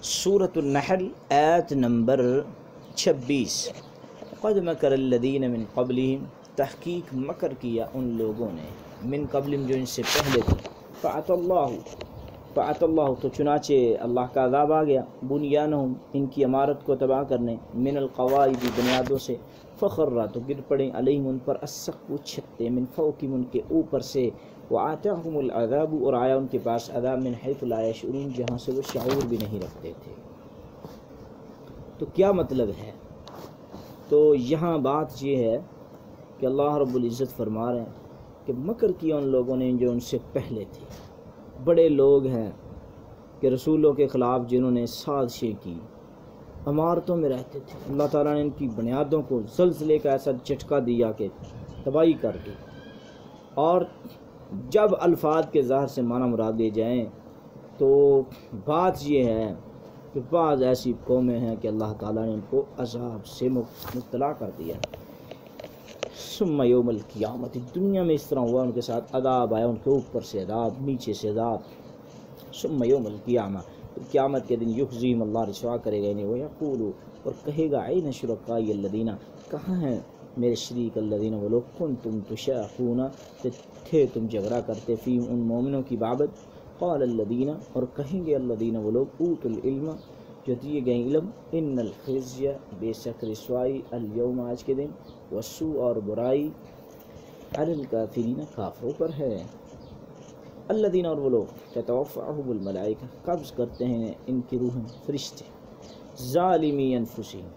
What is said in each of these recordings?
سورۃ النحل آیت نمبر 26۔ قد مکر الذین من قبلہم، تحقیق مکر کیا ان لوگوں نے، من قبلہم جو ان سے پہلے تھے، فأتی اللہ تو چنانچہ اللہ کا عذاب آ گیا، بنیانہم ان کی عمارت کو تباہ کرنے، من القواعد بنیادوں سے، فخر تو گر پڑے علیہم ان پر السقف چھتے، من فوقہم ان کے اوپر سے، وآتاہم العذاب اور آیا ان کے پاس عذاب من حیث لا یشعرون جہاں سے وہ شعور بھی نہیں رکھتے تھے۔ تو کیا مطلب ہے؟ تو یہاں بات یہ ہے کہ اللہ رب العزت فرما رہے ہیں کہ مکر کیا ان لوگوں نے جو ان سے پہلے تھے، بڑے لوگ ہیں کہ رسولوں کے خلاف جنہوں نے سازشیں کی، عمارتوں میں رہتے تھے، اللہ تعالیٰ نے ان کی بنیادوں کو زلزلے کا ایسا جھٹکا دیا کہ تباہی کر دی۔ اور جب الفاظ کے ظاہر سے معنی مراد لے جائیں تو بات یہ ہے کہ بعض ایسی قومیں ہیں کہ اللہ تعالیٰ نے ان کو عذاب سے مبتلا کر دیا۔ ثم یوم القیامت، دنیا میں اس طرح ہوا، ان کے ساتھ عذاب آیا، ان کے اوپر سے عذاب، نیچے سے عذاب۔ ثم یوم القیامہ، قیامت کے دن یخزیہم، اللہ رسوا کرے گا انہیں، ویقول اور کہے گا این شرکائی الذین، کہاں ہیں میرے شریک الذین وہ لوگ، کنتم تشاقون تھے تم جھگڑا کرتے، فی ان مومنوں کی بابت، قال الذین اور کہیں گے الذین وہ لوگ، اوتوا العلم جو دیے گئے علم، ان الخزی بے شک رسوائی، الیوم آج کے دن، والسوء اور برائی، علی الکافرین کافروں پر ہے، الذین اور وہ لوگ تتوفاہم الملائکہ قبض کرتے ہیں ان کی روحیں فرشتے، ظالمی انفسہم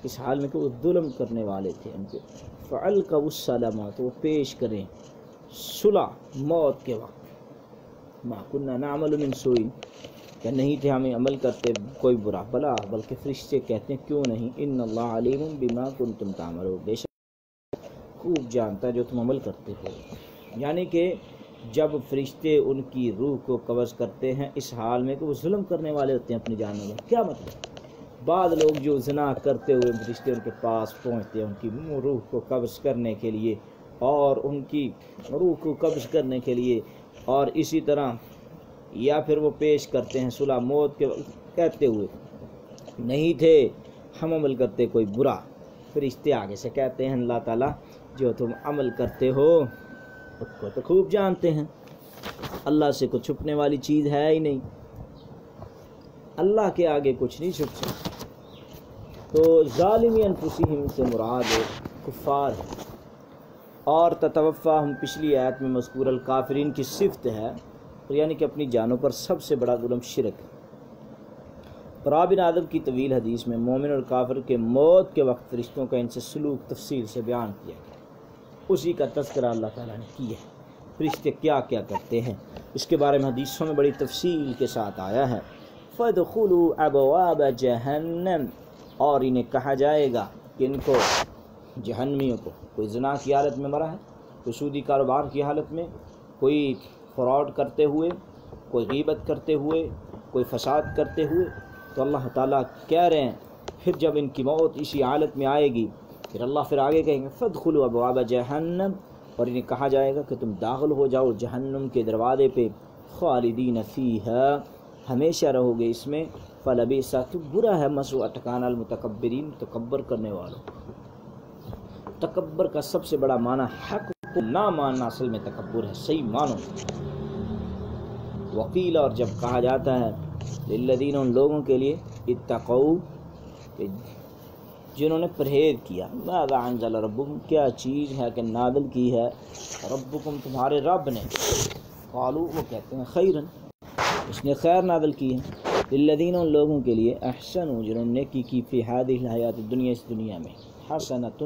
اس حال میں کہ وہ ظلم کرنے والے تھے ان کے، فالقوا السلام تو وہ پیش کریں صلح موت کے وقت، ما کننا نعمل من سوء کہ نہیں تھے ہمیں عمل کرتے کوئی برا، بلا بلکہ فرشتے کہتے ہیں کیوں نہیں، ان اللہ علیم بما کنتم تعملون بے شک خوب جانتا جو تم عمل کرتے ہو۔ یعنی کہ جب فرشتے ان کی روح کو قبض کرتے ہیں اس حال میں کہ وہ ظلم کرنے والے ہوتے ہیں اپنی جانوں میں، کیا مطلب؟ بعض لوگ جو زنا کرتے ہوئے فرشتے ان کے پاس پہنچتے ہیں ان کی روح کو قبض کرنے کے لیے، اور ان کی روح کو قبض کرنے کے لیے، اور اسی طرح یا پھر وہ پیش کرتے ہیں صلح موت کے وقت کہتے ہوئے نہیں تھے ہم عمل کرتے کوئی برا، فرشتے آگے سے کہتے ہیں اللہ تعالیٰ جو تم عمل کرتے ہو اس کو تو خوب جانتے ہیں، اللہ سے کچھ چھپنے والی چیز ہے ہی نہیں، اللہ کے آگے کچھ نہیں چھپ سکتا۔ تو ظالمی انفسہم سے مراد کفار ہے، اور تتوفا ہم پچھلی آیت میں مذکور الکافرین کی صفت ہے، یعنی کہ اپنی جانوں پر سب سے بڑا ظلم شرک ہے۔ برا بن عازب کی طویل حدیث میں مومن اور کافر کے موت کے وقت فرشتوں کا ان سے سلوک تفصیل سے بیان کیا گیا، اسی کا تذکرہ اللہ تعالیٰ نے کیا ہے، فرشتے کیا کیا کرتے ہیں اس کے بارے میں حدیثوں میں بڑی تفصیل کے ساتھ آیا ہے۔ فَادْخُلُوا أَبْوَابَ جَهَنَّمَ اور انہیں کہا جائے گا کہ ان کو جہنمیوں کو، کوئی زنا کی حالت میں مرا ہے، کوئی سودی کاروبار کی حالت میں، کوئی فراڈ کرتے ہوئے، کوئی غیبت کرتے ہوئے، کوئی فساد کرتے ہوئے، تو اللہ تعالیٰ کہہ رہے ہیں پھر جب ان کی موت اسی حالت میں آئے گی پھر اللہ پھر آگے کہیں گے فَادْخُلُوا أَبْوَابَ جَهَنَّمَ اور انہیں کہا جائے گا کہ تم داخل ہو جاؤ جہنم کے دروازے پہ، خالدین فیہا ہمیشہ رہو گے اس میں، فلبئس تو برا ہے مثوى ٹھکانہ المتکبرین تکبر کرنے والوں۔ تکبر کا سب سے بڑا معنی حق کو نہ ماننا اصل میں تکبر ہے، صحیح معنوں۔ وقیل اور جب کہا جاتا ہے للذین ان لوگوں کے لیے اتقوا جنہوں نے پرہیز کیا، ماذا انزل ربکم کیا چیز ہے کہ نازل کی ہے ربکم تمہارے رب نے، قالوا وہ کہتے ہیں خیرا اس نے خیر نازل کی ہے، للذین ان لوگوں کے لیے احسنوا جنہوں نے نیکی کی فی ہذہ الحیات الدنیا اس دنیا میں، حسنۃ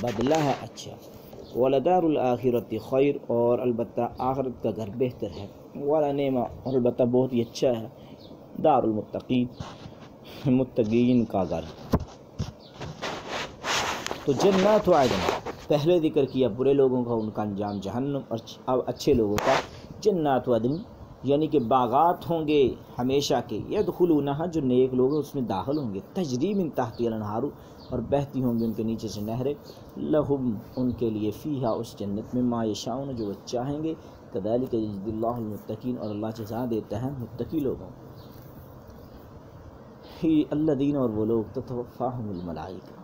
بدلہ ہے اچھا، ولدار الآخرۃ خیر اور البتہ آخرت کا گھر بہتر ہے، ولنعم اور البتہ بہت ہی اچھا ہے، دار المتقین متقین کا گھر۔ تو جنات عدن پہلے ذکر کیا برے لوگوں کا ان کا انجام جہنم، اور اب اچھے لوگوں کا جنات عدن یعنی کہ باغات ہوں گے ہمیشہ کے، یدخلونہا جو نیک لوگ ہیں اس میں داخل ہوں گے، تجری من تحتہا الانہار اور بہتی ہوں گی ان کے نیچے سے نہریں، لہم ان کے لیے فیہا اس جنت میں ما یشاؤون جو وہ چاہیں گے، کذالک یجزی اللہ المتقین اور اللہ جزا دیتا ہے متقی لوگوں۔ ہی الذین، اور وہ لوگ تتوفاہم الملائکہ،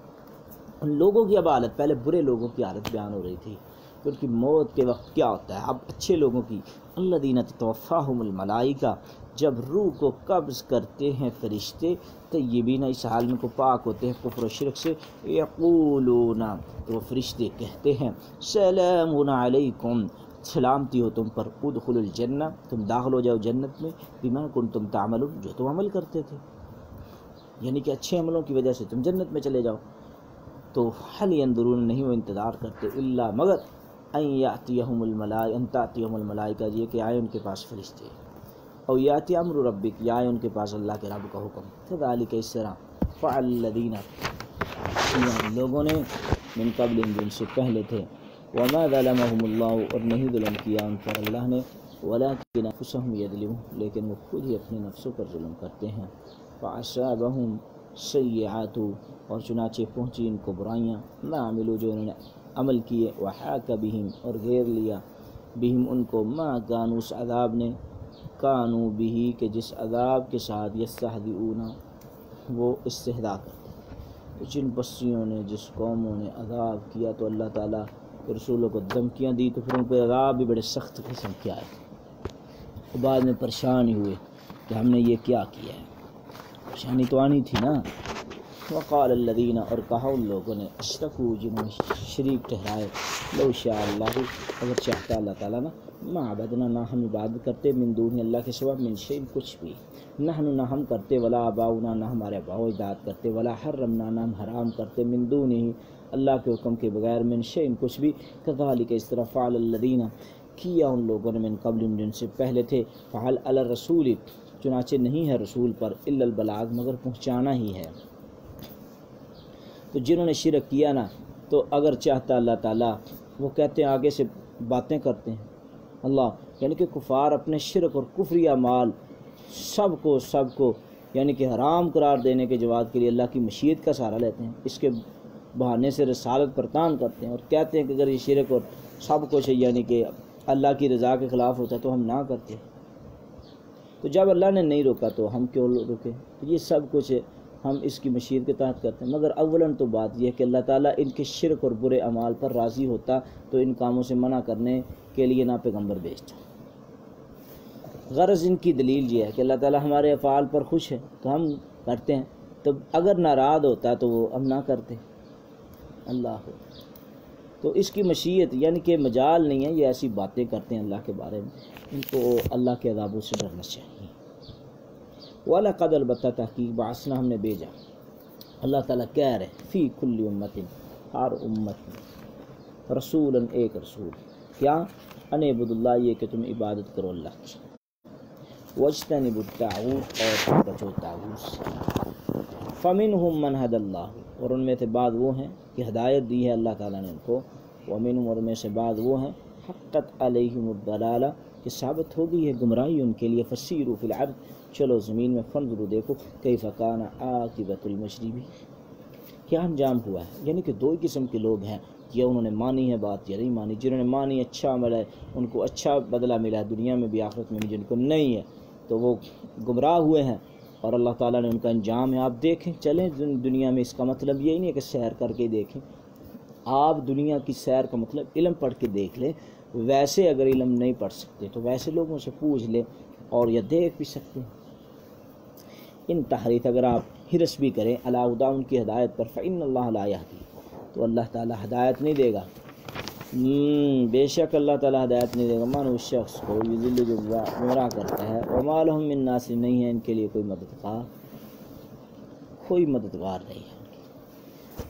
ان لوگوں کی اب حالت، پہلے برے لوگوں کی حالت بیان ہو رہی تھی کہ ان کی موت کے وقت کیا ہوتا ہے، اب اچھے لوگوں کی، الذین تتوفاہم الملائکہ، جب روح کو قبض کرتے ہیں فرشتے، طیبین، اس حال میں کو پاک ہوتے ہیں کفر و شرک سے، یقولون، تو فرشتے کہتے ہیں سلام علیکم، سلامتی ہو تم پر، ادخلوا الجنہ، تم داخل ہو جاؤ جنت میں، بما کنتم تعملون، جو تم عمل کرتے تھے، یعنی کہ اچھے عملوں کی وجہ سے تم جنت میں چلے جاؤ۔ تو حل ینظرون، نہیں وہ انتظار کرتے، الا مگر ان یاتیہم الملائکہ، ان تاتیہم الملائکہ، یہ کہ آئے ان کے پاس فرشتے، او یاتی امر ربک، یا آئے ان کے پاس اللہ کے رب کا حکم، کذالک، اس طرح، فعل الذین، لوگوں نے، من قبل، جن سے پہلے تھے، وما ظلمهم اللہ، اور نہیں ظلم کیا ان پر اللہ نے، ولکن انفسهم یظلمون، لیکن وہ خود ہی اپنے نفسوں پر ظلم کرتے ہیں، فاصابهم سیئات، اور چنانچہ پہنچی ان کو برائیاں، ما عملوا، جو انہوں نے عمل کیے، وحاک بہم، اور گھیر لیا، بہم ان کو، ما کانوا، اس عذاب نے، کانوا بہ، کہ جس عذاب کے ساتھ، یستہزئون، وہ استہزاء کرتے، جن بستیوں نے، جس قوموں نے عذاب کیا تو اللہ تعالیٰ کے رسولوں کو دھمکیاں دی، تو پھر ان پہ عذاب بھی بڑے سخت قسم کے آئے، بعد میں پریشان ہی ہوئے کہ ہم نے یہ کیا کیا ہے، پریشانی تو آنی تھی نا۔ وقال الذین، اور کہا ان لوگوں نے، اشرکوا، جنہوں نے شریک ٹھہرائے، لو شاء اللہ، اگر چاہتا اللہ تعالیٰ نا، ما عبدنا، نہ ہم عبادت کرتے، من دون، اللہ کے سوا، من شیء، کچھ بھی، نحن، نہ ہم کرتے، ولا آباؤنا، نہ ہمارے آباؤ اجداد کرتے، ولا حرمنا، نہ ہم حرام کرتے، من دونہ، اللہ کے حکم کے بغیر، من شیء، کچھ بھی، کذالک، اس طرح، فعل الذین، کیا ان لوگوں نے، من قبل، جن سے پہلے تھے، فحل علی الرسول، چنانچہ نہیں ہے رسول پر، الا البلاغ، مگر پہنچانا ہی ہے۔ تو جنہوں نے شرک کیا نا، تو اگر چاہتا اللہ تعالیٰ، وہ کہتے ہیں، آگے سے باتیں کرتے ہیں اللہ، یعنی کہ کفار اپنے شرک اور کفری اعمال سب کو یعنی کہ حرام قرار دینے کے جواز کے لیے اللہ کی مشیت کا سہارا لیتے ہیں، اس کے بہانے سے رسالت پرتان کرتے ہیں، اور کہتے ہیں کہ اگر یہ شرک اور سب کچھ یعنی کہ اللہ کی رضا کے خلاف ہوتا تو ہم نہ کرتے، تو جب اللہ نے نہیں روکا تو ہم کیوں روکے، یہ سب کچھ ہم اس کی مشیت کے تحت کرتے ہیں۔ مگر اولاً تو بات یہ ہے کہ اللہ تعالیٰ ان کے شرک اور برے اعمال پر راضی ہوتا تو ان کاموں سے منع کرنے کے لیے نہ پیغمبر بھیجتا۔ غرض ان کی دلیل یہ ہے کہ اللہ تعالیٰ ہمارے افعال پر خوش ہے تو ہم کرتے ہیں، تو اگر ناراض ہوتا تو وہ ہم نہ کرتے، اللہ ہو۔ تو اس کی مشیت یعنی کہ مجال نہیں ہے، یہ ایسی باتیں کرتے ہیں اللہ کے بارے میں، ان کو اللہ کے عذابوں سے ڈرنا چاہیے۔ وَلَقَدْ، البتہ تحقیق، بعثنا، ہم نے بھیجا، اللہ تعالیٰ کہہ رہے، فی کل امت، ہر امت میں، رسولاً، ایک رسول، کیا، ان اعبدوا اللہ، یہ کہ تم عبادت کرو اللہ کی، واجتنبوا الطاغوت، اور تم بچو طاغوت سے، فمنہم من ھدی اللہ، اور ان میں سے بعض وہ ہیں کہ ہدایت دی ہے اللہ تعالیٰ نے ان کو، ومنہم، اور ان میں سے بعض وہ ہیں حقت علیہم الضلالہ، کہ ثابت ہو گئی ہے گمراہی ان کے لیے، فسیروا فی الارض، چلو زمین میں، فانظروا، دیکھو، کیف کان عاقبۃ المجرمین، کیا انجام ہوا ہے، یعنی کہ دو ہی قسم کے لوگ ہیں، یا انہوں نے مانی ہے بات یا نہیں مانی، جنہوں نے مانی اچھا عمل ہے ان کو اچھا بدلہ ملا ہے دنیا میں بھی آخرت میں بھی، جن کو نہیں ہے تو وہ گمراہ ہوئے ہیں، اور اللہ تعالیٰ نے ان کا انجام ہے۔ آپ دیکھیں، چلیں دنیا میں، اس کا مطلب یہی نہیں ہے کہ سیر کر کے دیکھیں، آپ دنیا کی سیر کا مطلب علم پڑھ کے دیکھ لیں، ویسے اگر علم نہیں پڑھ سکتے تو ویسے لوگوں سے پوچھ لیں، اور یا دیکھ بھی سکتے ہیں۔ ان تحریف، اگر آپ حرص بھی کریں علی ھدیٰ، ان کی ہدایت پر، فإن اللہ لا یہدی، تو اللہ تعالیٰ ہدایت نہیں دے گا، بے شک اللہ تعالیٰ ہدایت نہیں دے گا، من، اس شخص کو، یضل، جو گمراہ کرتا ہے، وما لہم من ناصر، نہیں ہے ان کے لیے کوئی مددگار نہیں ہے۔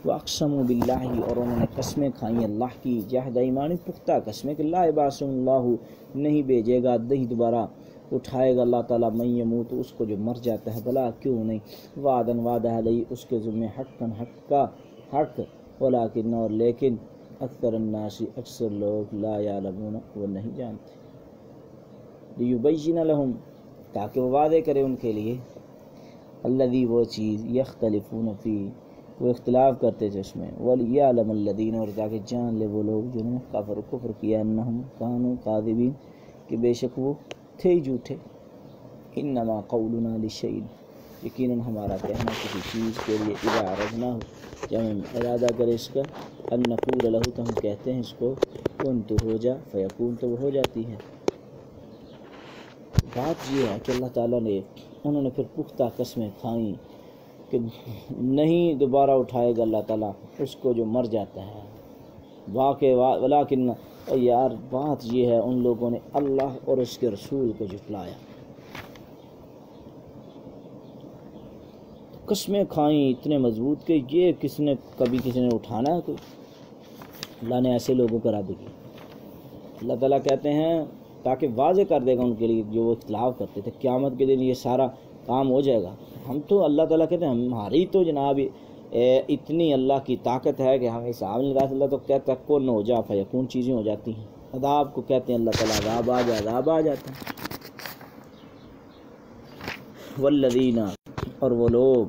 واقسموا باللہ، اور انہوں نے قسمیں کھائیں اللہ کی، جہد ایمان، پختہ قسمیں، کہ لا یبعث اللہ، نہیں بھیجے گا، نہیں دوبارہ اٹھائے گا اللہ تعالیٰ، من یموت، اس کو جو مر جاتا ہے، بلا، کیوں نہیں، وعدن، وعدہ علیہ، اس کے ذمہ، حقاً، حق، ولیکن، اور لیکن، اکثر الناس، اکثر لوگ، لا یعلمون، وہ نہیں جانتے، لیبین لہم، تاکہ وہ وعدے کرے ان کے لیے، الذی، وہ چیز، یختلفون فی، وہ اختلاف کرتے تھے اس میں، ولیعلم الذین، اور تاکہ جان لے وہ لوگ جنہوں نے کفر کیا، انہم کانوا کاذبین، کہ بے شک وہ تھے ہی جھوٹے، انما قولنا لشیء، یقیناً ہمارا کہنا کسی چیز کے لیے اذا عرضنا ہو جب ہم ارادہ کرے اس کا، ان نقول لہ تو ہم کہتے ہیں اس کو کن تو ہو جا فیکون تو وہ ہو جاتی ہے۔ بات یہ ہے کہ اللہ تعالیٰ نے انہوں نے پھر پختہ قسمیں کھائیں کہ نہیں دوبارہ اٹھائے گا اللہ تعالیٰ اس کو جو مر جاتا ہے۔ واقع ولیکن یار بات یہ ہے ان لوگوں نے اللہ اور اس کے رسول کو جھٹلایا، قسمیں کھائیں اتنے مضبوط کہ یہ کبھی کسی نے اٹھانا ہے کوئی؟ اللہ نے ایسے لوگوں کو رد کی۔ اللہ تعالیٰ کہتے ہیں تاکہ واضح کر دے گا ان کے لیے جو وہ اختلاف کرتے تھے، قیامت کے دن یہ سارا کام ہو جائے گا۔ ہم تو اللہ تعالیٰ کہتے ہیں ہماری تو جناب اتنی اللہ کی طاقت ہے کہ ہم حساب نہیں لگا، اللہ تو کہتا ہے کون ہو جا فیکون، چیزیں ہو جاتی ہیں۔ عذاب کو کہتے ہیں اللہ تعالیٰ عذاب آ جا، عذاب آ جاتا ہے۔ والذین، اور وہ لوگ